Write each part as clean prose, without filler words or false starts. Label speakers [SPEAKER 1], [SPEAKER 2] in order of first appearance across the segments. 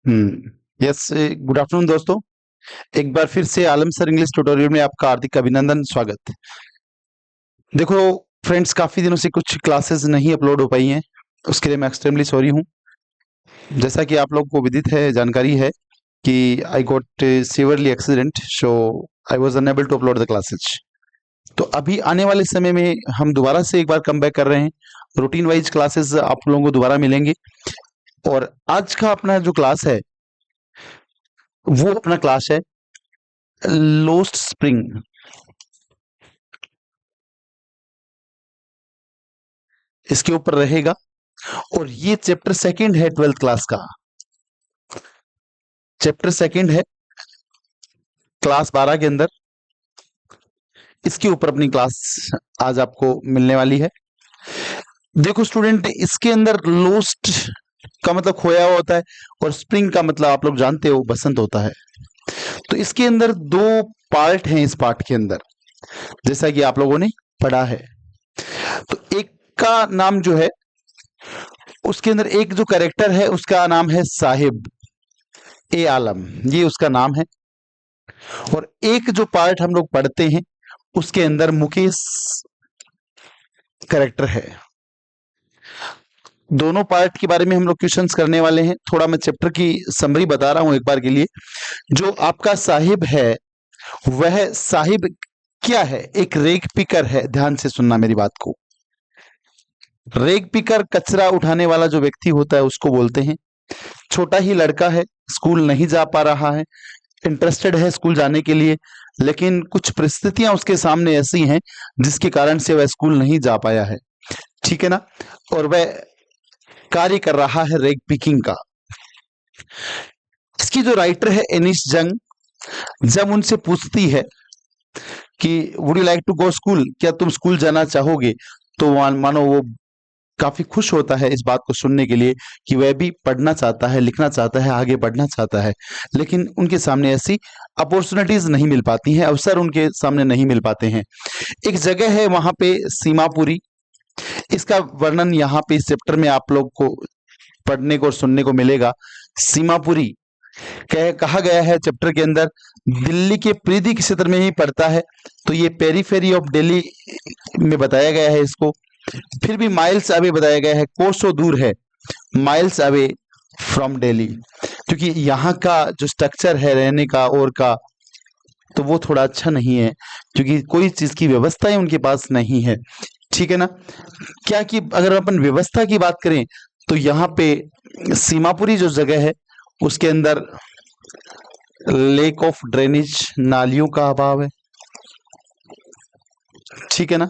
[SPEAKER 1] Yes. Good afternoon दोस्तों। एक बार फिर से आलम सर इंग्लिश ट्यूटोरियल में आपका हार्दिक अभिनंदन, स्वागत। देखो फ्रेंड्स, काफी दिनों से कुछ क्लासेस नहीं अपलोड हो पाई हैं, उसके लिए मैं एक्सट्रीमली सॉरी हूँ। जैसा कि आप लोग को विदित है, जानकारी है कि I got severely accident, so I was unable to upload the classes. तो अभी आने वाले समय में हम दोबारा से एक बार कम बैक कर रहे हैं। रूटीन वाइज क्लासेस आप लोगों को दोबारा मिलेंगे, और आज का अपना जो क्लास है वो अपना क्लास है लोस्ट स्प्रिंग। इसके ऊपर रहेगा, और ये चैप्टर सेकंड है 12th क्लास का। चैप्टर सेकंड है क्लास 12 के अंदर। इसके ऊपर अपनी क्लास आज आपको मिलने वाली है। देखो स्टूडेंट, इसके अंदर लोस्ट का मतलब खोया हुआ होता है, और स्प्रिंग का मतलब आप लोग जानते हो बसंत होता है। तो इसके अंदर दो पार्ट हैं। इस पार्ट के अंदर जैसा कि आप लोगों ने पढ़ा है, तो एक का नाम जो है, उसके अंदर एक जो कैरेक्टर है उसका नाम है साहिब ए आलम, ये उसका नाम है। और एक जो पार्ट हम लोग पढ़ते हैं उसके अंदर मुकेश कैरेक्टर है। दोनों पार्ट के बारे में हम लोग क्वेश्चंस करने वाले हैं। थोड़ा मैं चैप्टर की समरी बता रहा हूं एक बार के लिए। जो आपका साहिब है, वह साहिब क्या है? एक रेग पिकर है। ध्यान से सुनना मेरी बात को। रेग पिकर, कचरा उठाने वाला जो व्यक्ति होता है उसको बोलते हैं। छोटा ही लड़का है, स्कूल नहीं जा पा रहा है, इंटरेस्टेड है स्कूल जाने के लिए, लेकिन कुछ परिस्थितियां उसके सामने ऐसी हैं जिसके कारण से वह स्कूल नहीं जा पाया है। ठीक है ना? और वह कार्य कर रहा है रेग पिकिंग का। इसकी जो राइटर है एनिस जंग, जब उनसे पूछती है कि would you like to go school, क्या तुम स्कूल जाना चाहोगे, तो मानो वो काफी खुश होता है इस बात को सुनने के लिए कि वह भी पढ़ना चाहता है, लिखना चाहता है, आगे बढ़ना चाहता है, लेकिन उनके सामने ऐसी अपॉर्चुनिटीज नहीं मिल पाती हैं, अवसर उनके सामने नहीं मिल पाते हैं। एक जगह है वहां पे सीमापुरी। इसका वर्णन यहाँ पे इस चैप्टर में आप लोग को पढ़ने को और सुनने को मिलेगा। सीमापुरी कहा गया है चैप्टर के अंदर, दिल्ली के प्रीति क्षेत्र में ही पड़ता है, तो ये पेरीफेरी ऑफ दिल्ली में बताया गया है इसको। फिर भी माइल्स अवे बताया गया है, कोसों दूर है, माइल्स अवे फ्रॉम दिल्ली, क्योंकि यहाँ का जो स्ट्रक्चर है रहने का और का, तो वो थोड़ा अच्छा नहीं है, क्योंकि कोई चीज की व्यवस्था ही उनके पास नहीं है। ठीक है ना? क्या कि अगर अपन व्यवस्था की बात करें, तो यहाँ पे सीमापुरी जो जगह है उसके अंदर लेक ऑफ ड्रेनेज, नालियों का अभाव है। ठीक है ना?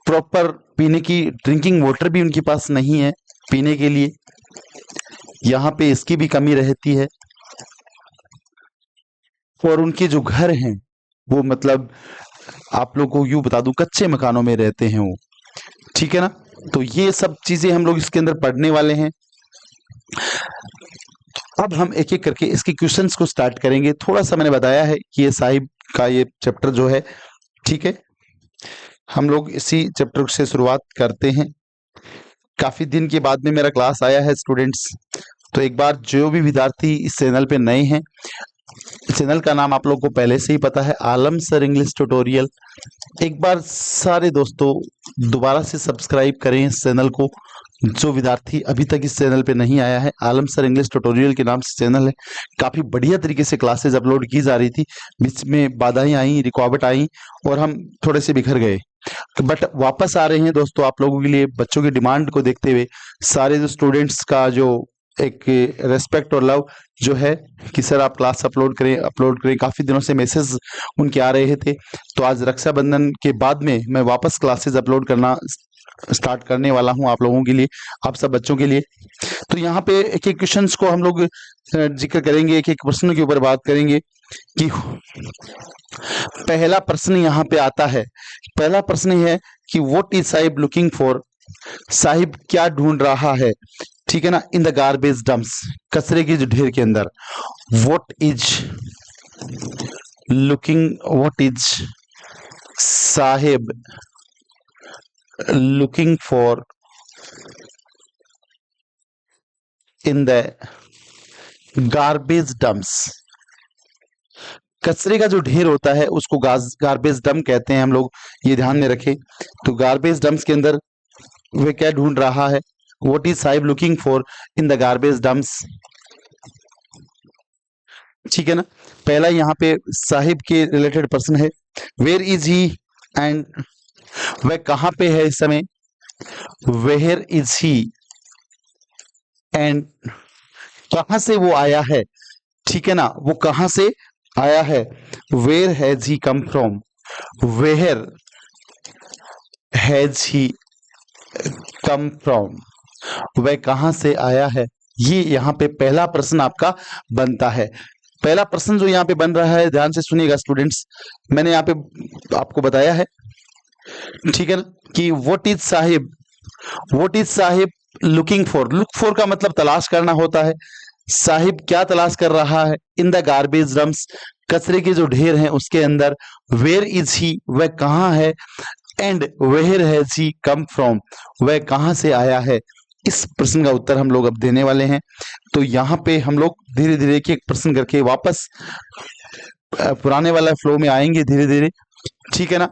[SPEAKER 1] प्रॉपर पीने की ड्रिंकिंग वाटर भी उनके पास नहीं है पीने के लिए, यहाँ पे इसकी भी कमी रहती है। और उनके जो घर हैं वो मतलब आप लोग को यूं बता दूं, कच्चे मकानों में रहते हैं वो। ठीक है ना? तो ये सब चीजें हम लोग इसके अंदर पढ़ने वाले हैं। अब हम एक एक करके इसके क्वेश्चंस को स्टार्ट करेंगे। थोड़ा सा मैंने बताया है कि ये साहिब का ये चैप्टर जो है, ठीक है, हम लोग इसी चैप्टर से शुरुआत करते हैं। काफी दिन के बाद में मेरा क्लास आया है स्टूडेंट्स, तो एक बार जो भी विद्यार्थी इस चैनल पे नए हैं, चैनल का नाम आप लोग को पहले से ही पता है, आलम सर इंग्लिश ट्यूटोरियल। एक बार सारे दोस्तों दोबारा से सब्सक्राइब करें इस चैनल को। जो विद्यार्थी अभी तक इस चैनल पे नहीं आया है, आलम सर इंग्लिश ट्यूटोरियल के नाम से चैनल है। काफी बढ़िया तरीके से क्लासेस अपलोड की जा रही थी, बीच में बाधाएं आई, रुकावट आई, और हम थोड़े से बिखर गए, बट वापस आ रहे हैं दोस्तों आप लोगों के लिए। बच्चों की डिमांड को देखते हुए सारे जो स्टूडेंट्स का जो एक रेस्पेक्ट और लव जो है कि सर आप क्लास अपलोड करें, अपलोड करें, काफी दिनों से मैसेज उनके आ रहे थे। तो आज रक्षाबंधन के बाद में मैं वापस क्लासेस अपलोड करना स्टार्ट करने वाला हूं आप लोगों के लिए, आप सब बच्चों के लिए। तो यहाँ पे एक एक क्वेश्चंस को हम लोग जिक्र करेंगे, एक एक प्रश्न के ऊपर बात करेंगे। कि पहला प्रश्न यहाँ पे आता है। पहला प्रश्न है कि what is Sahib looking for? Sahib क्या ढूंढ रहा है? ठीक है ना? इन द गार्बेज डंप्स, कचरे की जो ढेर के अंदर। What is looking, what is Sahib looking for in the garbage dumps, कचरे का जो ढेर होता है उसको गार्बेज डंप कहते हैं हम लोग, ये ध्यान में रखें। तो गार्बेज डंप्स के अंदर वे क्या ढूंढ रहा है, what is Sahib looking for in the garbage dumps. ठीक है ना, पहला यहाँ पे साहिब के रिलेटेड पर्सन है, वेयर इज ही, एंड वह कहाँ पे है इस समय, वेयर इज ही, एंड कहां से वो आया है। ठीक है ना, वो कहां से आया है, where has he come from, where has he come from, वह कहां से आया है। ये यहाँ पे पहला प्रश्न आपका बनता है। पहला प्रश्न जो यहाँ पे बन रहा है, ध्यान से सुनिएगा स्टूडेंट्स, मैंने यहाँ पे आपको बताया है, ठीक है ना, कि what is Sahib looking for. Look for का मतलब तलाश करना होता है। साहिब क्या तलाश कर रहा है, इन द गार्बेज डम्प्स, कचरे के जो ढेर हैं उसके अंदर। वेयर इज ही, वह कहाँ है, and where has he come from, वह कहाँ से आया है। इस प्रश्न का उत्तर हम लोग अब देने वाले हैं। तो यहाँ पे हम लोग धीरे धीरे एक एक प्रश्न करके वापस पुराने वाला फ्लो में आएंगे धीरे धीरे, ठीक है ना।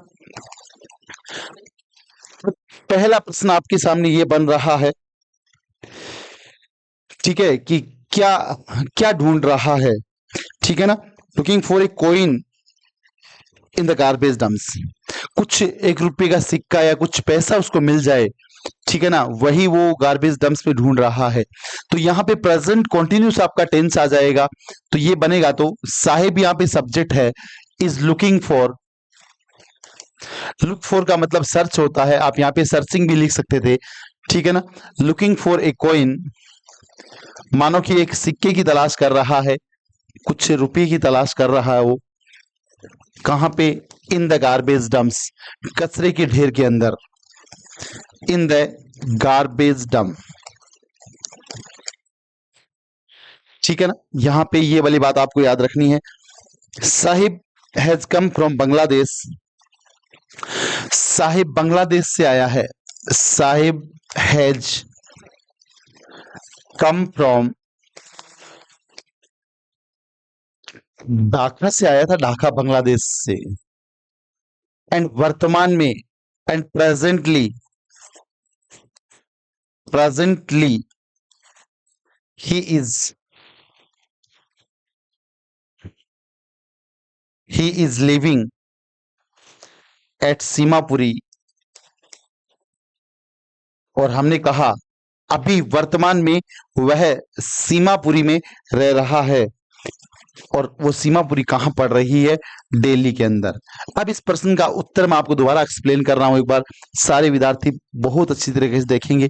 [SPEAKER 1] पहला प्रश्न आपके सामने ये बन रहा है, ठीक है, कि क्या क्या ढूंढ रहा है, ठीक है ना, looking for a coin in the garbage dumps, कुछ 1 रुपए का सिक्का या कुछ पैसा उसको मिल जाए, ठीक है ना, वही वो गार्बेज डम्प्स पे ढूंढ रहा है। तो यहाँ पे प्रेजेंट कॉन्टिन्यूस आपका टेंस आ जाएगा, तो ये बनेगा, तो साहिब यहाँ पे सब्जेक्ट है, is looking for. Look for का मतलब सर्च होता है, आप यहाँ पे सर्चिंग भी लिख सकते थे, ठीक है ना। लुकिंग फॉर ए कॉइन, मानो कि एक सिक्के की तलाश कर रहा है, कुछ रुपये की तलाश कर रहा है वो, कहां पे, इन द गार्बेज डम्प्स, कचरे के ढेर के अंदर, इन द गार्बेज डम्प, ठीक है ना। यहां पे ये वाली बात आपको याद रखनी है। Sahib has come from Bangladesh, Sahib Bangladesh से आया है, Sahib has come from, Dhaka से आया था, ढाका बांग्लादेश से। एंड वर्तमान में, and presently, presently he is living at Seemapuri, और हमने कहा अभी वर्तमान में वह सीमापुरी में रह रहा है, और वो सीमापुरी कहां पड़ रही है, दिल्ली के अंदर। अब इस प्रश्न का उत्तर मैं आपको दोबारा एक्सप्लेन कर रहा हूं, एक बार सारे विद्यार्थी बहुत अच्छी तरीके से देखेंगे,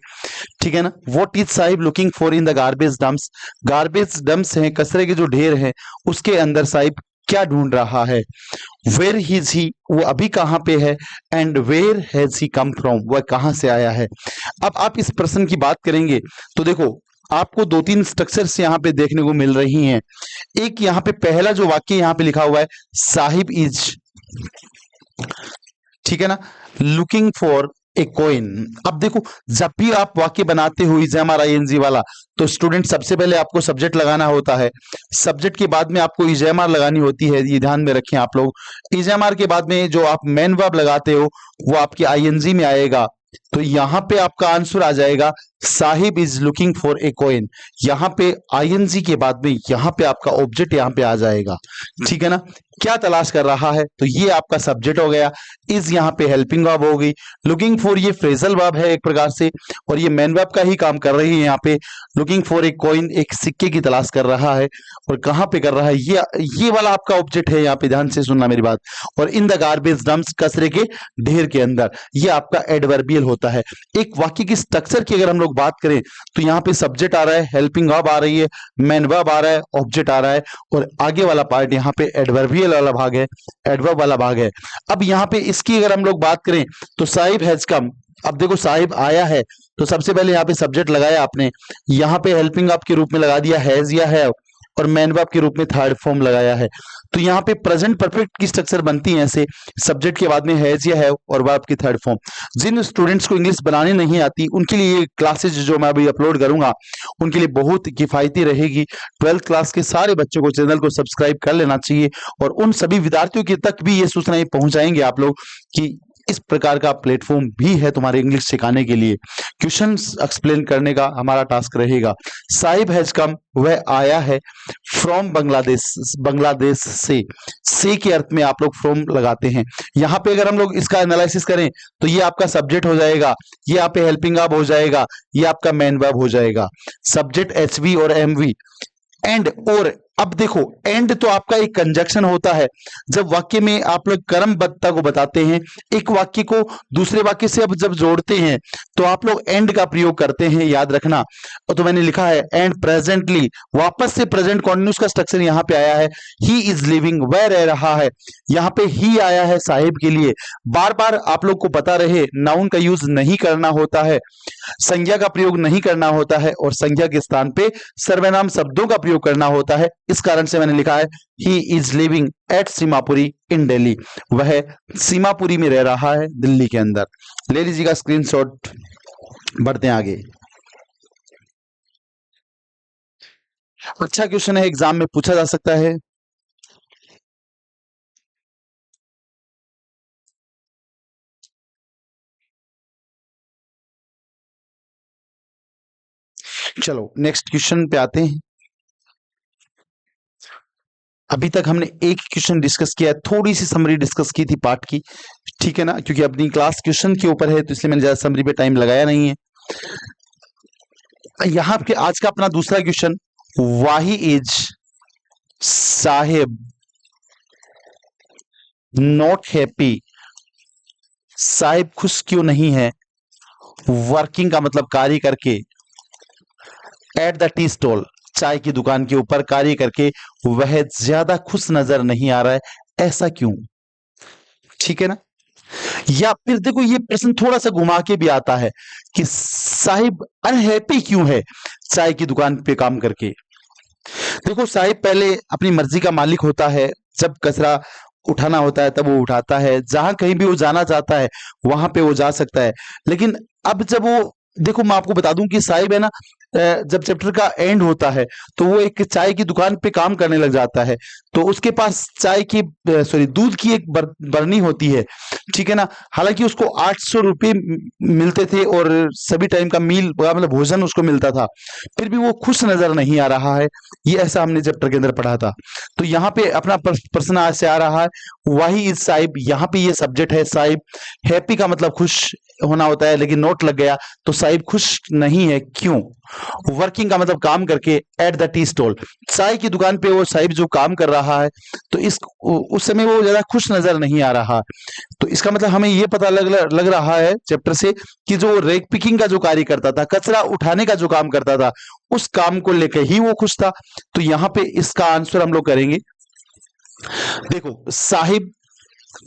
[SPEAKER 1] ठीक है ना। What is Sahib looking for in the garbage dumps, garbage dumps हैं, कचरे के जो ढेर हैं उसके अंदर साहिब क्या ढूंढ रहा है। वेयर इज ही, वो अभी कहां पे है, and where has he come from, वह कहां से आया है। अब आप इस प्रश्न की बात करेंगे तो देखो आपको 2-3 स्ट्रक्चर्स यहाँ पे देखने को मिल रही हैं। एक यहाँ पे पहला जो वाक्य यहाँ पे लिखा हुआ है, साहिब इज, ठीक है ना, लुकिंग फॉर ए कॉइन। अब देखो जब भी आप वाक्य बनाते हो इजेमआर आईएनजी वाला, तो स्टूडेंट सबसे पहले आपको सब्जेक्ट लगाना होता है, सब्जेक्ट के बाद में आपको इजेमआर लगानी होती है, ये ध्यान में रखें आप लोग। इजेमआर के बाद में जो आप मेन वर्ब लगाते हो वो आपकी आईएनजी में आएगा। तो यहाँ पे आपका आंसर आ जाएगा Sahib is looking for a coin. यहाँ पे आईएनजी के बाद में यहाँ पे आपका ऑब्जेक्ट यहाँ पे आ जाएगा, ठीक है ना। क्या तलाश कर रहा है, तो ये आपका सब्जेक्ट हो गया, इज यहाँ पे हेल्पिंग वर्ब हो गई, लुकिंग फॉर ये फ्रेजल वर्ब है एक प्रकार से, और ये मेन वर्ब का ही काम कर रही है। यहाँ पे लुकिंग फॉर ए कॉइन, एक सिक्के की तलाश कर रहा है, और कहाँ पे कर रहा है, ये वाला आपका ऑब्जेक्ट है, यहाँ पे ध्यान से सुनना मेरी बात। और इन द गार्बेज डम्प्स, कचरे के ढेर के अंदर, ये आपका एडवर्बियल होता है। एक वाक्य की स्ट्रक्चर की अगर हम लोग बात करें तो यहाँ पे सब्जेक्ट आ रहा है, हेल्पिंग वर्ब आ रही है, मेन वर्ब आ रहा है, ऑब्जेक्ट आ रहा है, और आगे वाला पार्ट यहाँ पे एडवर्बियल वाला भाग है, एडवर्ब वाला भाग है। अब यहाँ पे इसकी अगर हम लोग बात करें तो साहिब हैज कम, अब देखो साहिब आया है तो सबसे पहले यहाँ पे सब्जेक्ट लगाया आपने, यहाँ पे हेल्पिंग वर्ब के रूप में लगा दिया हैज या हैव, और मैन वर्ब के रूप में थर्ड फॉर्म लगाया है। तो यहाँ पे प्रेजेंट परफेक्ट की स्ट्रक्चर बनती है ऐसे, सब्जेक्ट के बाद में हैज या हैव और वर्ब की थर्ड फॉर्म। जिन स्टूडेंट्स को इंग्लिश बनाने नहीं आती उनके लिए ये क्लासेज जो मैं अभी अपलोड करूंगा उनके लिए बहुत किफायती रहेगी। 12th क्लास के सारे बच्चों को चैनल को सब्सक्राइब कर लेना चाहिए और उन सभी विद्यार्थियों के तक भी ये सूचनाएं पहुंचाएंगे आप लोग कि इस प्रकार का प्लेटफॉर्म भी है तुम्हारे इंग्लिश सिखाने के लिए। क्वेश्चंस एक्सप्लेन करने का हमारा टास्क रहेगा। साहिब हैज कम, वह आया है, फ्रॉम बांग्लादेश, बांग्लादेश से के अर्थ में आप लोग फ्रॉम लगाते हैं। यहाँ पे अगर हम लोग इसका एनालिसिस करें तो ये आपका सब्जेक्ट हो जाएगा, ये यहाँ पे हेल्पिंग वर्ब हो जाएगा, ये आपका मेन वर्ब हो जाएगा। सब्जेक्ट एचवी और एमवी, एंड और। अब देखो एंड तो आपका एक कंजक्शन होता है, जब वाक्य में आप लोग क्रमबद्धता को बताते हैं, एक वाक्य को दूसरे वाक्य से अब जब जोड़ते हैं तो आप लोग एंड का प्रयोग करते हैं, याद रखना। तो मैंने लिखा है एंड प्रेजेंटली, वापस से प्रेजेंट कॉन्टिन्यूस का स्ट्रक्चर यहाँ पे आया है। ही इज लिविंग, वह रह रहा है, यहाँ पे ही आया है साहिब के लिए। बार बार आप लोग को पता रहे नाउन का यूज नहीं करना होता है, संज्ञा का प्रयोग नहीं करना होता है और संज्ञा के स्थान पे सर्वनाम शब्दों का प्रयोग करना होता है। इस कारण से मैंने लिखा है he is living at Seemapuri in Delhi, वह सीमापुरी में रह रहा है दिल्ली के अंदर। ले लीजिएगा स्क्रीनशॉट, बढ़ते हैं आगे। अच्छा क्वेश्चन है, एग्जाम में पूछा जा सकता है। चलो नेक्स्ट क्वेश्चन पे आते हैं। अभी तक हमने एक क्वेश्चन डिस्कस किया है, थोड़ी सी समरी डिस्कस की थी पार्ट की, ठीक है ना, क्योंकि अपनी क्लास क्वेश्चन के ऊपर है तो इसलिए मैंने ज्यादा समरी पे टाइम लगाया नहीं है। यहाँ पे आज का अपना दूसरा question, Wahi is Sahib not happy, Sahib खुश क्यों नहीं है, वर्किंग का मतलब कार्य करके, एट द टी स्टॉल, चाय की दुकान के ऊपर कार्य करके वह ज्यादा खुश नजर नहीं आ रहा है, ऐसा क्यों। ठीक है ना। या फिर देखो ये प्रश्न थोड़ा सा घुमा के भी आता है कि साहिब अनहैप्पी क्यों है चाय की दुकान पे काम करके। देखो साहिब पहले अपनी मर्जी का मालिक होता है, जब कचरा उठाना होता है तब वो उठाता है, जहां कहीं भी वो जाना चाहता है वहां पे वो जा सकता है। लेकिन अब जब वो, देखो मैं आपको बता दूं कि साहिब है ना, जब चैप्टर का एंड होता है तो वो एक चाय की दुकान पे काम करने लग जाता है, तो उसके पास चाय की सॉरी दूध की एक बरनी होती है, ठीक है ना। हालांकि उसको 800 रुपये मिलते थे और सभी टाइम का मील मतलब भोजन उसको मिलता था, फिर भी वो खुश नजर नहीं आ रहा है, ये ऐसा हमने चैप्टर के अंदर पढ़ा था। तो यहाँ पे अपना प्रश्न आज से आ रहा है, वाही इज साहिब, यहाँ पे ये सब्जेक्ट है साहिब, हैप्पी का मतलब खुश होना होता है लेकिन नोट लग गया तो साहिब खुश नहीं है, क्यों। वर्किंग का मतलब काम करके, एट द टी स्टॉल, चाय की दुकान पे वो साहिब जो काम कर रहा है तो उस समय वो ज्यादा खुश नजर नहीं आ रहा। तो इसका मतलब हमें ये पता लग रहा है चैप्टर से कि जो रैक पिकिंग का जो कार्य करता था, कचरा उठाने का जो काम करता था, उस काम को लेकर ही वो खुश था। तो यहाँ पे इसका आंसर हम लोग करेंगे, देखो साहिब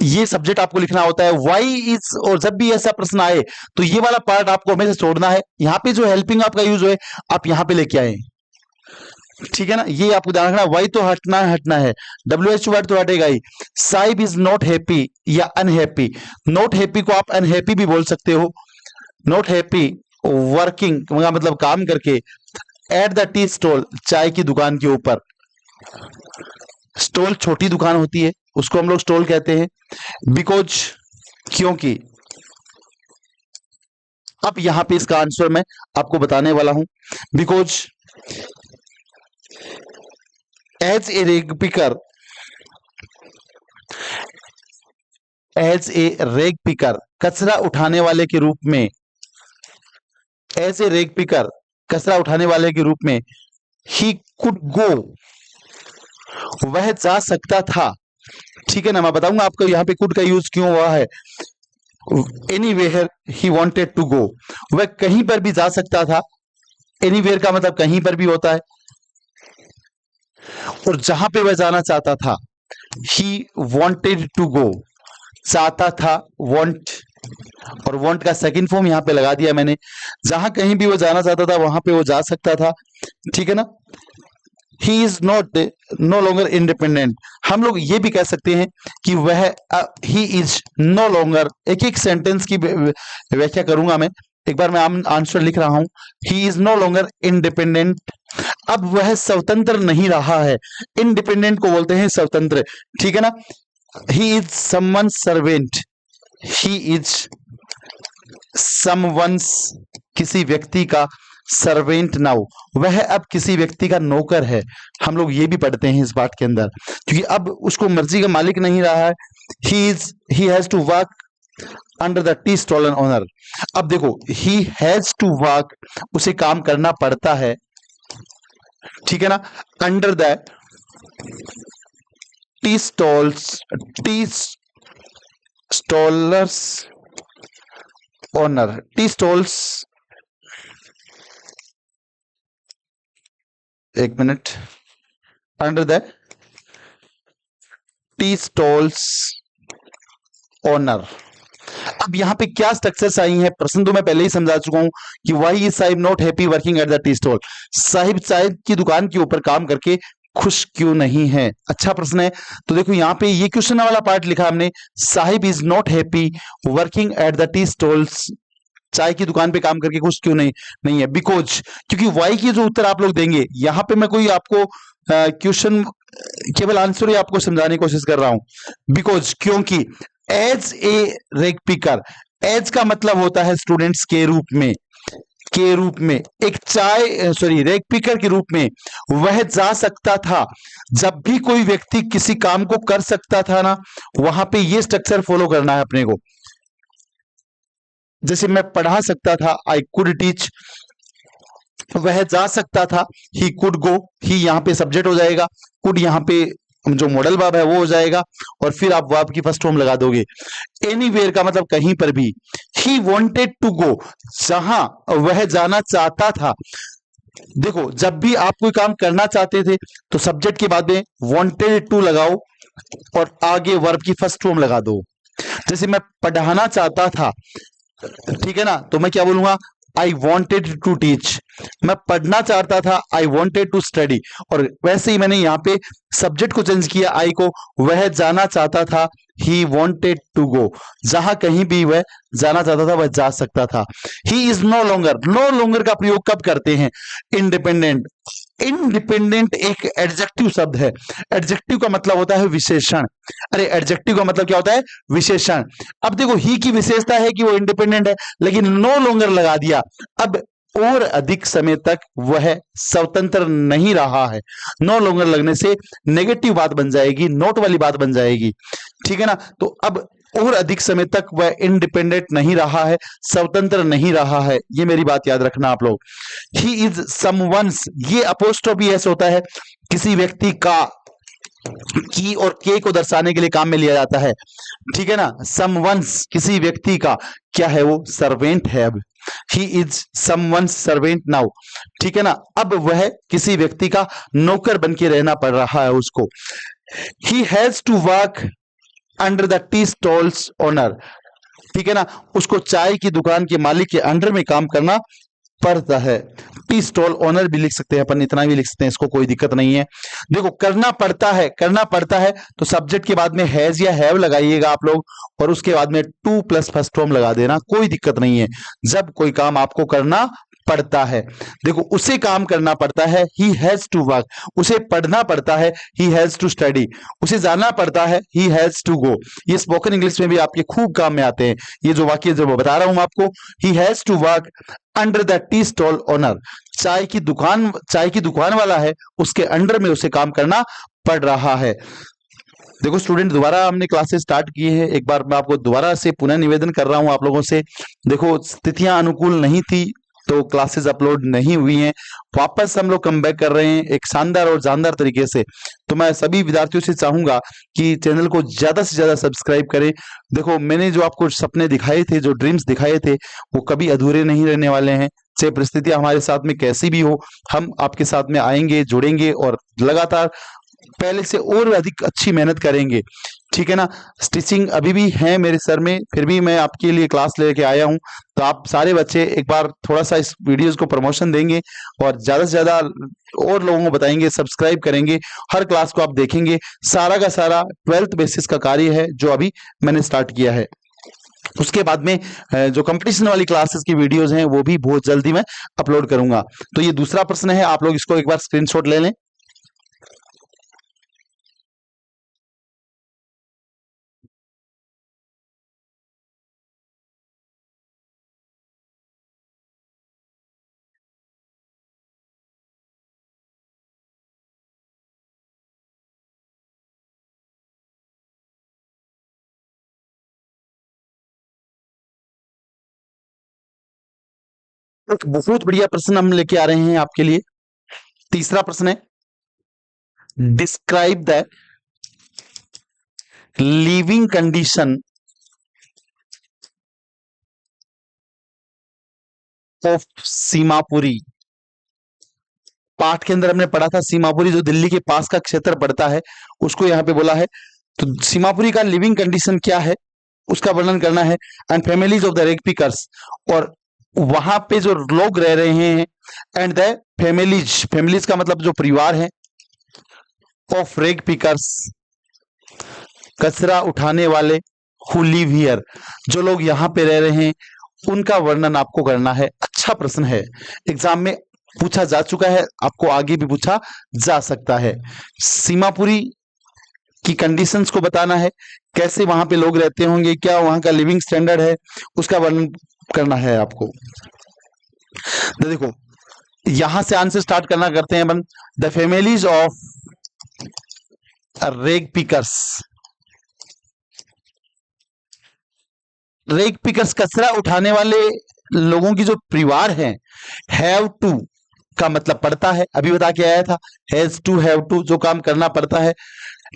[SPEAKER 1] ये सब्जेक्ट आपको लिखना होता है, वाई इज, और जब भी ऐसा प्रश्न आए तो ये वाला पार्ट आपको हमेशा छोड़ना है, यहाँ पे जो हेल्पिंग आपका यूज है आप यहाँ पे लेके आए, ठीक है ना। ये आपको ध्यान रखना, वाई तो हटना है, WH वर्ड तो हटेगा ही। साहिब इज नॉट हैप्पी या अनहैप्पी, नॉट हैप्पी को आप अनहैप्पी भी बोल सकते हो, नॉट हैप्पी वर्किंग मतलब काम करके, एट द टी स्टॉल चाय की दुकान के ऊपर, स्टॉल छोटी दुकान होती है उसको हम लोग स्टॉल कहते हैं, बिकॉज क्योंकि। अब यहां पे इसका आंसर मैं आपको बताने वाला हूं, बिकॉज एज ए रेग पिकर, एज ए रेग पिकर कचरा उठाने वाले के रूप में, एज ए रेग पिकर कचरा उठाने वाले के रूप में, ही कुड गो वह जा सकता था, ठीक है ना। मैं बताऊंगा आपको यहाँ पे कुड का यूज क्यों हुआ है। Anywhere he wanted to go, वह कहीं पर भी जा सकता था, एनीवेयर का मतलब कहीं पर भी होता है, और जहां पे वह जाना चाहता था, ही वांटेड टू गो, चाहता था, वांट, और वांट का सेकंड फॉर्म यहां पे लगा दिया मैंने, जहां कहीं भी वो जाना चाहता था वहां पे वो जा सकता था, ठीक है ना। He is not know longer independent, हम लोग ये भी कह सकते हैं कि वह ही इज नो लॉन्गर, एक एक सेंटेंस की व्याख्या करूंगा मैं, एक बार मैं आंसर लिख रहा हूं, he is no longer independent, अब वह स्वतंत्र नहीं रहा है, इंडिपेंडेंट को बोलते हैं स्वतंत्र, ठीक है ना, he is someone servant, he is someone's किसी व्यक्ति का, सर्वेंट नाउ वह अब किसी व्यक्ति का नौकर है, हम लोग ये भी पढ़ते हैं इस बात के अंदर, क्योंकि अब उसको मर्जी का मालिक नहीं रहा है, he has to work under the tea stall owner, अब देखो ही हैज टू वर्क, उसे काम करना पड़ता है, ठीक है ना, under the tea stallers owner, tea stalls, एक minute, under the tea stalls owner, अब यहां पे क्या स्ट्रक्चर्स आई हैं, प्रश्न तो मैं पहले ही समझा चुका हूं कि why is Sahib not happy working at the tea stall, Sahib चाय की दुकान के ऊपर काम करके खुश क्यों नहीं है, अच्छा प्रश्न है, तो देखो यहाँ पे ये क्वेश्चन वाला पार्ट लिखा हमने, Sahib is not happy working at the tea stalls, चाय की दुकान पे काम करके खुश क्यों नहीं है, बिकॉज, क्योंकि वाई की जो उत्तर आप लोग देंगे, यहां पे मैं कोई आपको क्वेश्चन केवल आंसर ही आपको समझाने की कोशिश कर रहा हूं, बिकॉज क्योंकि as a rag picker, as का मतलब होता है स्टूडेंट्स के रूप में एक रेक पिकर के रूप में वह जा सकता था, जब भी कोई व्यक्ति किसी काम को कर सकता था ना, वहां पे ये स्ट्रक्चर फॉलो करना है अपने को, जैसे मैं पढ़ा सकता था, आई कुड टीच, वह जा सकता था, ही कुड गो, ही यहाँ पे सब्जेक्ट हो जाएगा, कुड यहाँ पे जो मॉडल वर्ब है वो हो जाएगा, और फिर आप वर्ब की फर्स्ट फॉर्म लगा दोगे, एनीवेयर का मतलब कहीं पर भी, ही वांटेड टू गो, जहां वह जाना चाहता था, देखो जब भी आप कोई काम करना चाहते थे तो सब्जेक्ट के बाद में वांटेड टू लगाओ और आगे वर्ब की फर्स्ट फॉर्म लगा दो, जैसे मैं पढ़ाना चाहता था, ठीक है ना, तो मैं क्या बोलूंगा, आई वॉन्टेड टू टीच, मैं पढ़ना चाहता था, आई वॉन्टेड टू स्टडी, और वैसे ही मैंने यहाँ पे सब्जेक्ट को चेंज किया, आई को, वह जाना चाहता था, ही वॉन्टेड टू गो, जहां कहीं भी वह जाना चाहता था वह जा सकता था, ही इज नो लॉन्गर का प्रयोग कब करते हैं, इंडिपेंडेंट, इंडिपेंडेंट एक एडजेक्टिव शब्द है, एडजेक्टिव का मतलब होता है विशेषण, अरे एडजेक्टिव का मतलब क्या होता है, विशेषण, अब देखो ही की विशेषता है कि वो इंडिपेंडेंट है, लेकिन नो लॉन्गर लगा दिया, अब और अधिक समय तक वह स्वतंत्र नहीं रहा है, नो लॉन्गर लगने से नेगेटिव बात बन जाएगी, नोट वाली बात बन जाएगी, ठीक है ना, तो अब और अधिक समय तक वह इंडिपेंडेंट नहीं रहा है, स्वतंत्र नहीं रहा है, ये मेरी बात याद रखना आप लोग, ही इज समवंस, ये अपोस्ट्रोफी एस होता है, किसी व्यक्ति का, की और के को दर्शाने के लिए काम में लिया जाता है, ठीक है ना, समवंस किसी व्यक्ति का, क्या है वो, सर्वेंट है, अब he is someone's servant now, ठीक है ना, अब वह किसी व्यक्ति का नौकर बन के रहना पड़ रहा है उसको, he has to work under the tea stalls owner, ठीक है ना, उसको चाय की दुकान के मालिक के अंडर में काम करना पड़ता है, टी स्टॉल ओनर भी लिख सकते हैं अपन, इतना भी लिख सकते हैं, इसको कोई दिक्कत नहीं है, देखो करना पड़ता है तो सब्जेक्ट के बाद में हैज या हैव लगाइएगा आप लोग, और उसके बाद में टू प्लस फर्स्ट फॉर्म लगा देना, कोई दिक्कत नहीं है, जब कोई काम आपको करना पड़ता है, देखो उसे काम करना पड़ता है, ही हैज टू वर्क, उसे पढ़ना पड़ता है, ही हैज टू स्टडी, उसे जाना पड़ता है, ही हैज टू गो, ये स्पोकन इंग्लिश में भी आपके खूब काम में आते हैं, ये जो वाक्य जो बता रहा हूं आपको, he has to work under the tea stall owner, चाय की दुकान वाला है, उसके अंडर में उसे काम करना पड़ रहा है। देखो स्टूडेंट, दोबारा हमने क्लासेस स्टार्ट की है, एक बार मैं आपको दोबारा से पुनः निवेदन कर रहा हूं आप लोगों से, देखो स्थितियां अनुकूल नहीं थी तो क्लासेस अपलोड नहीं हुई हैं, वापस हम लोग कम बैक कर रहे हैं एक शानदार और जानदार तरीके से, तो मैं सभी विद्यार्थियों से चाहूंगा कि चैनल को ज्यादा से ज्यादा सब्सक्राइब करें। देखो मैंने जो आपको सपने दिखाए थे, जो ड्रीम्स दिखाए थे, वो कभी अधूरे नहीं रहने वाले हैं, चाहे परिस्थितियां हमारे साथ में कैसी भी हो, हम आपके साथ में आएंगे, जुड़ेंगे और लगातार पहले से और अधिक अच्छी मेहनत करेंगे, ठीक है ना। स्टिचिंग अभी भी है मेरे सर में, फिर भी मैं आपके लिए क्लास लेके आया हूँ। तो आप सारे बच्चे एक बार थोड़ा सा इस वीडियोस को प्रमोशन देंगे और ज़्यादा से ज़्यादा और लोगों को बताएंगे, सब्सक्राइब करेंगे, हर क्लास को आप देखेंगे। सारा का सारा 12th बेसिस का कार्य है जो अभी मैंने स्टार्ट किया है। उसके बाद में जो कंपटीशन वाली क्लासेस की वीडियोस हैं वो भी बहुत जल्दी मैं अपलोड करूंगा। तो ये दूसरा प्रश्न है, आप लोग इसको एक बार स्क्रीनशॉट ले लें। एक बहुत बढ़िया प्रश्न हम लेके आ रहे हैं आपके लिए। तीसरा प्रश्न है, describe the living condition of Seemapuri. पाठ के अंदर हमने पढ़ा था सीमापुरी जो दिल्ली के पास का क्षेत्र पड़ता है, उसको यहाँ पे बोला है। तो सीमापुरी का लिविंग कंडीशन क्या है उसका वर्णन करना है। एंड फैमिलीज ऑफ द रेग पिकर्स, और वहां पे जो लोग रह रहे हैं। एंड द फैमिलीज, फैमिलीज का मतलब जो परिवार है, ऑफ रेग पिकर्स, कचरा उठाने वाले, हु लिव हियर, जो लोग यहाँ पे रह रहे हैं उनका वर्णन आपको करना है। अच्छा प्रश्न है, एग्जाम में पूछा जा चुका है, आपको आगे भी पूछा जा सकता है। सीमापुरी की कंडीशंस को बताना है, कैसे वहां पे लोग रहते होंगे, क्या वहां का लिविंग स्टैंडर्ड है, उसका वर्णन करना है आपको। तो देखो, यहां से आंसर स्टार्ट करना करते हैं अपन। The families of rag pickers, रेग पिकर्स कचरा उठाने वाले लोगों की जो परिवार है, हैव टू का मतलब पड़ता है, अभी बता के आया था। हैज टू, हैव टू, जो काम करना पड़ता है।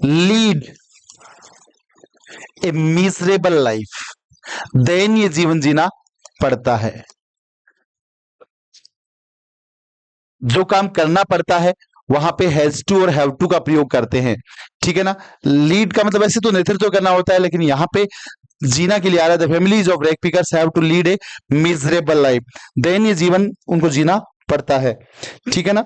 [SPEAKER 1] लीड ए मिजरेबल लाइफ, दयनीय जीवन जीना पड़ता है। जो काम करना पड़ता है वहां पे हैज टू और हैव टू का प्रयोग करते हैं, ठीक है ना। लीड का मतलब ऐसे तो नेतृत्व करना होता है, लेकिन यहाँ पे जीना के लिए आ रहा है। The families of rag pickers have to lead a miserable life, दयनीय जीवन उनको जीना पड़ता है, ठीक है ना।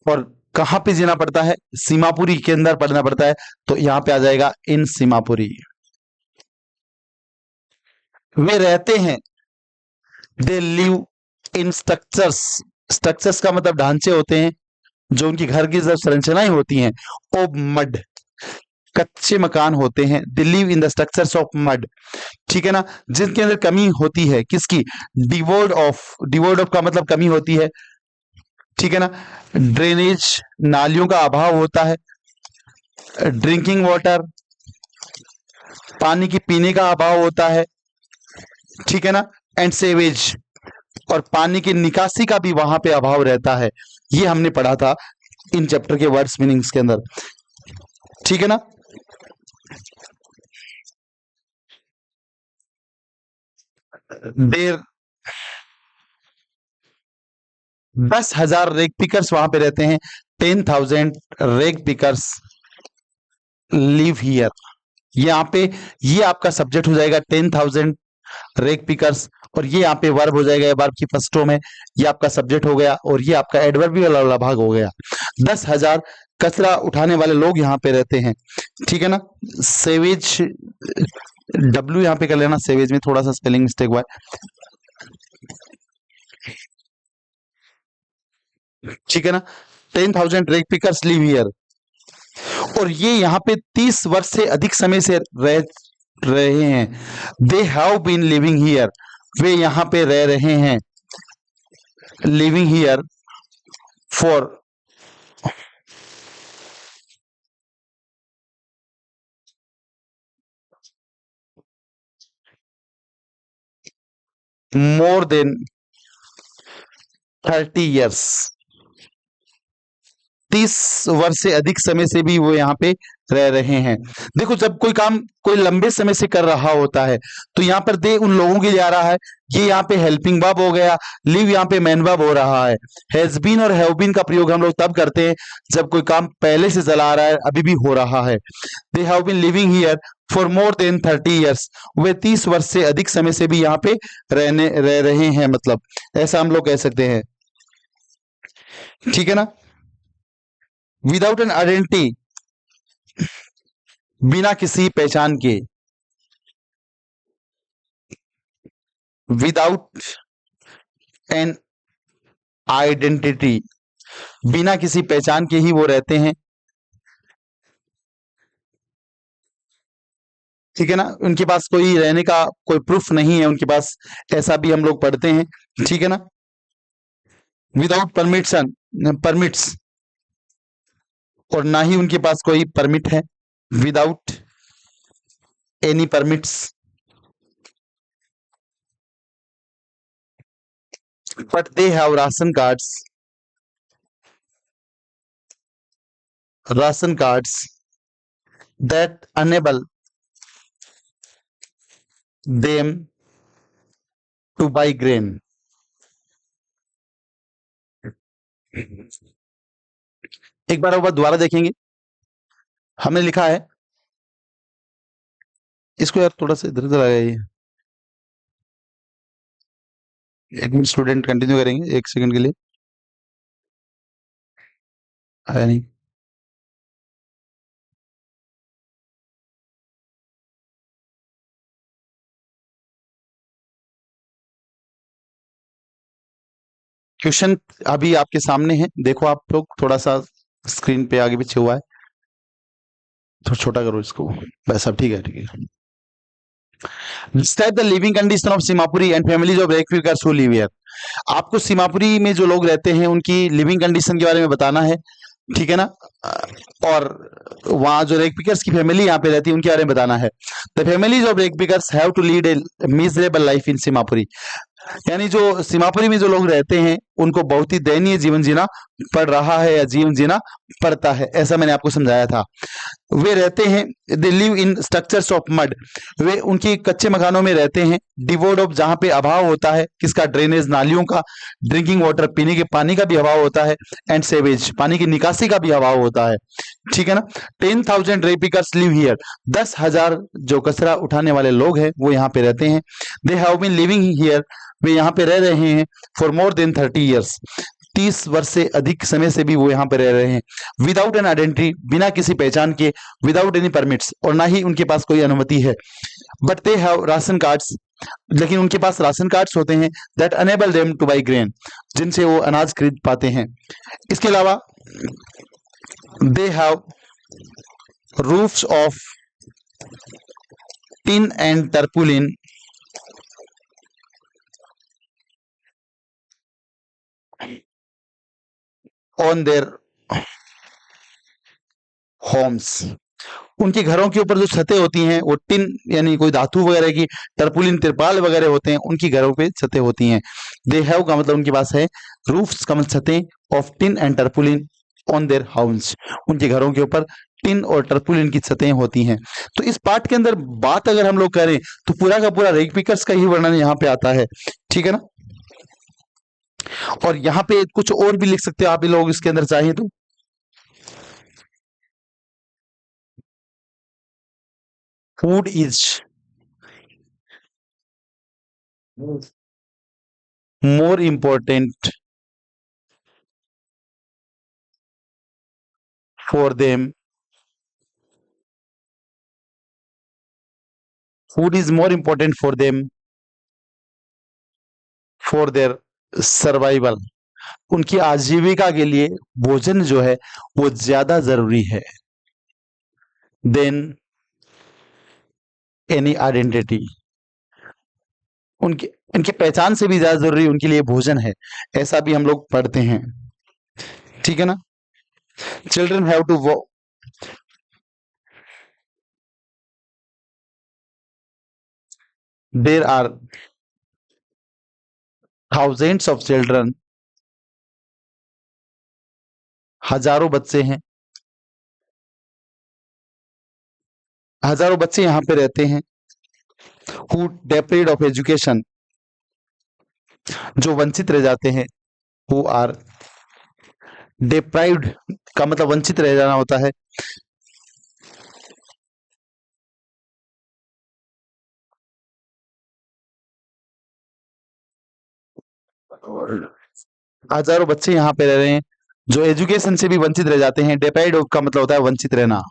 [SPEAKER 1] और कहां पे जीना पड़ता है, सीमापुरी के अंदर पढ़ना पड़ता है, तो यहां पे आ जाएगा इन सीमापुरी। वे रहते हैं, they live in structures, structures का मतलब ढांचे होते हैं, जो उनकी घर की जब संरचनाएं होती हैं, ऑफ मड, कच्चे मकान होते हैं। They live in the structures of mud, ठीक है ना। जिनके अंदर कमी होती है, किसकी, डिवोर्ड ऑफ, डिवोर्ड ऑफ का मतलब कमी होती है, ठीक है ना। ड्रेनेज, नालियों का अभाव होता है। ड्रिंकिंग वाटर, पानी की पीने का अभाव होता है, ठीक है ना। एंड सेवेज, और पानी की निकासी का भी वहां पे अभाव रहता है। ये हमने पढ़ा था इन चैप्टर के वर्ड्स मीनिंग्स के अंदर, ठीक है ना। देर 10,000 रेग पिकर्स वहां पे रहते हैं। 10,000 रेग पिकर्स लिव हियर। यहाँ पे ये आपका सब्जेक्ट हो जाएगा 10,000 रेग पिकर्स, और ये यहाँ पे वर्ब हो जाएगा, वर्ब की फर्स्ट फॉर्म है। ये आपका सब्जेक्ट हो गया, और ये आपका एडवर्बियल वाला भाग हो गया। 10,000 कचरा उठाने वाले लोग यहाँ पे रहते हैं, ठीक है ना। सेवेज, डब्ल्यू यहाँ पे कर लेना, सेवेज में थोड़ा सा स्पेलिंग मिस्टेक हुआ है, ठीक है ना। 10,000 रेग पिकर्स लिव हियर, और ये यहाँ पे 30 वर्ष से अधिक समय से रह रहे हैं। They have been living here, वे यहाँ पे रह रहे हैं, living here for more than 30 years, 30 वर्ष से अधिक समय से भी वो यहाँ पे रह रहे हैं। देखो, जब कोई काम कोई लंबे समय से कर रहा होता है तो यहाँ पर दे उन लोगों के लिए आ रहा है। ये यहाँ पे हेल्पिंग वर्ब हो गया, लिव यहाँ पे मेन वर्ब हो रहा है। हैज बीन और हैव बीन का प्रयोग हम लोग तब करते हैं जब कोई काम पहले से चला आ रहा है, अभी भी हो रहा है। They have been living here for more than 30 years, वे 30 वर्ष से अधिक समय से भी यहाँ पे रह रहे हैं, मतलब ऐसा हम लोग कह सकते हैं। ठीक है ना। विदाउट एन आइडेंटिटी, बिना किसी पहचान के, विदाउट एन आइडेंटिटी, बिना किसी पहचान के ही वो रहते हैं। ठीक है ना, उनके पास कोई रहने का कोई प्रूफ नहीं है उनके पास, ऐसा भी हम लोग पढ़ते हैं। ठीक है ना। विदाउट परमिशन, परमिट्स, और ना ही उनके पास कोई परमिट है। Without any permits, but they have ration cards that enable them to buy grain। एक बार और बात दोबारा देखेंगे। हमने लिखा है इसको, यार थोड़ा सा इधर उधर आ गया ये। एक मिनट स्टूडेंट, कंटिन्यू करेंगे एक सेकंड के लिए। आया नहीं। क्वेश्चन अभी आपके सामने है, देखो आप लोग, थोड़ा सा स्क्रीन पे आगे पीछे हुआ है, थोड़ा छोटा करो इसको। बस अब ठीक है, ठीक है। Describe the living condition of Simapuri and families of rake pickers who live here। आपको सीमापुरी में जो लोग रहते हैं उनकी लिविंग कंडीशन के बारे में बताना है। ठीक है ना। और वहां जो रेक पिकर्स की फैमिली यहाँ पे रहती है उनके बारे में बताना है। The families of rag pickers have to lead a miserable life in Seemapuri, यानी जो सीमापुरी में जो लोग रहते हैं उनको बहुत ही दयनीय जीवन जीना पड़ रहा है या जीवन जीना पड़ता है, ऐसा मैंने आपको समझाया था। वे रहते हैं, they live in structures of mud, वे उनकी कच्चे मकानों में रहते हैं। डिवोर्ड ऑफ, जहां पे अभाव होता है किसका, ड्रेनेज, नालियों का। ड्रिंकिंग वाटर, पीने के पानी का भी अभाव होता है। एंड सेवेज, पानी की निकासी का भी अभाव होता है। ठीक है ना। 10,000 रेपिकर्स लिव हियर, 10,000 जो कचरा उठाने वाले लोग हैं वो यहाँ पे रहते हैं। They have been living here, वे यहाँ पे रह रहे हैं फॉर मोर देन 30 ईयर्स, 30 वर्ष से अधिक समय से भी वो यहाँ पे रह रहे हैं। विदाउट एन आइडेंटिटी, बिना किसी पहचान के। विदाउट एनी परमिट्स, और ना ही उनके पास कोई अनुमति है। But they have ration cards, लेकिन उनके पास राशन कार्ड्स होते हैं। That enable them to buy grain, जिनसे वो अनाज खरीद पाते हैं। इसके अलावा they have roofs of tin and tarpaulin on their homes, उनके घरों के ऊपर जो छतें होती हैं वो टिन यानी कोई धातु वगैरह की, टर्पुलिन तिरपाल वगैरह होते हैं, उनकी घरों पे छतें होती हैं। दे हैव का मतलब उनके पास है, रूफ्स का मतलब छतें, of tin and tarpaulin on their house, उनके घरों के ऊपर टिन और टर्पुलिन की छतें होती हैं। तो इस पार्ट के अंदर बात अगर हम लोग करें तो पूरा का पूरा रेग पिकर्स का ही वर्णन यहाँ पे आता है। ठीक है ना। और यहाँ पे कुछ और भी लिख सकते हो आप लोग इसके अंदर चाहें तो। Food is more important for them, food is more important for them for their survival, उनकी आजीविका के लिए भोजन जो है वो ज्यादा जरूरी है देन एनी आइडेंटिटी, उनकी उनकी पहचान से भी ज्यादा जरूरी उनके लिए भोजन है, ऐसा भी हम लोग पढ़ते हैं। ठीक है ना। Children have to there are thousands of children हजारों बच्चे हैं, हजारों बच्चे यहाँ पे रहते हैं हु डेप्रीड ऑफ एजुकेशन, जो वंचित रह जाते हैं, हु आर डिप्राइव्ड का मतलब वंचित रह जाना होता है। हजारों बच्चे यहाँ पे रह रहे हैं जो एजुकेशन से भी वंचित रह जाते हैं। डिप्राइव्ड का मतलब होता है वंचित रहना।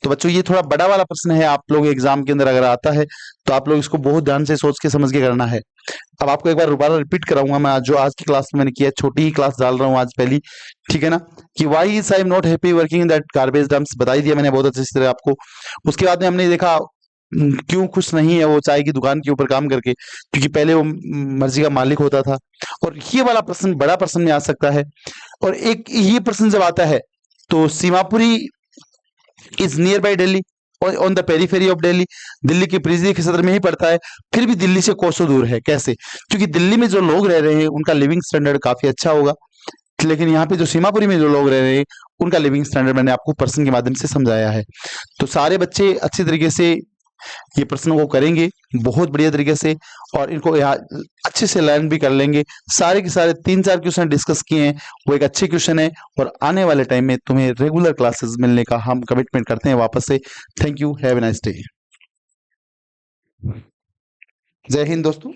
[SPEAKER 1] तो बच्चों ये थोड़ा बड़ा वाला प्रश्न है, आप लोग एग्जाम के अंदर अगर आता है तो आप लोग इसको बहुत ध्यान से सोच के समझ के करना है। अब आपको एक बार दोबारा रिपीट कराऊंगा मैं, जो आज की क्लास में मैंने किया है, छोटी ही क्लास डाल रहा हूँ आज पहली, ठीक है ना, कि why is I am not happy working in that garbage dumps, बता ही दिया मैंने बहुत अच्छे से तरह आपको। उसके बाद में हमने देखा क्यों खुश नहीं है वो चाय की दुकान के ऊपर काम करके, क्योंकि पहले वो मर्जी का मालिक होता था। और ये वाला प्रश्न बड़ा प्रश्न में आ सकता है। और एक ये प्रश्न जब आता है तो Seemapuri is near by Delhi और on the periphery of Delhi, Delhi के परिधि के क्षेत्र में ही पड़ता है, फिर भी दिल्ली से कोसों दूर है। कैसे? क्योंकि दिल्ली में जो लोग रह रहे हैं उनका लिविंग स्टैंडर्ड काफी अच्छा होगा, लेकिन यहाँ पे जो सीमापुरी में जो लोग रह रहे हैं उनका लिविंग स्टैंडर्ड मैंने आपको प्रश्न के माध्यम से समझाया है। तो सारे बच्चे अच्छे तरीके से ये प्रश्नों को करेंगे बहुत बढ़िया तरीके से, और इनको यहाँ अच्छे से लर्न भी कर लेंगे। सारे के सारे 3-4 क्वेश्चन डिस्कस किए हैं, वो एक अच्छे क्वेश्चन है, और आने वाले टाइम में तुम्हें रेगुलर क्लासेस मिलने का हम कमिटमेंट करते हैं वापस से। Thank you, have a nice day. जय हिंद दोस्तों।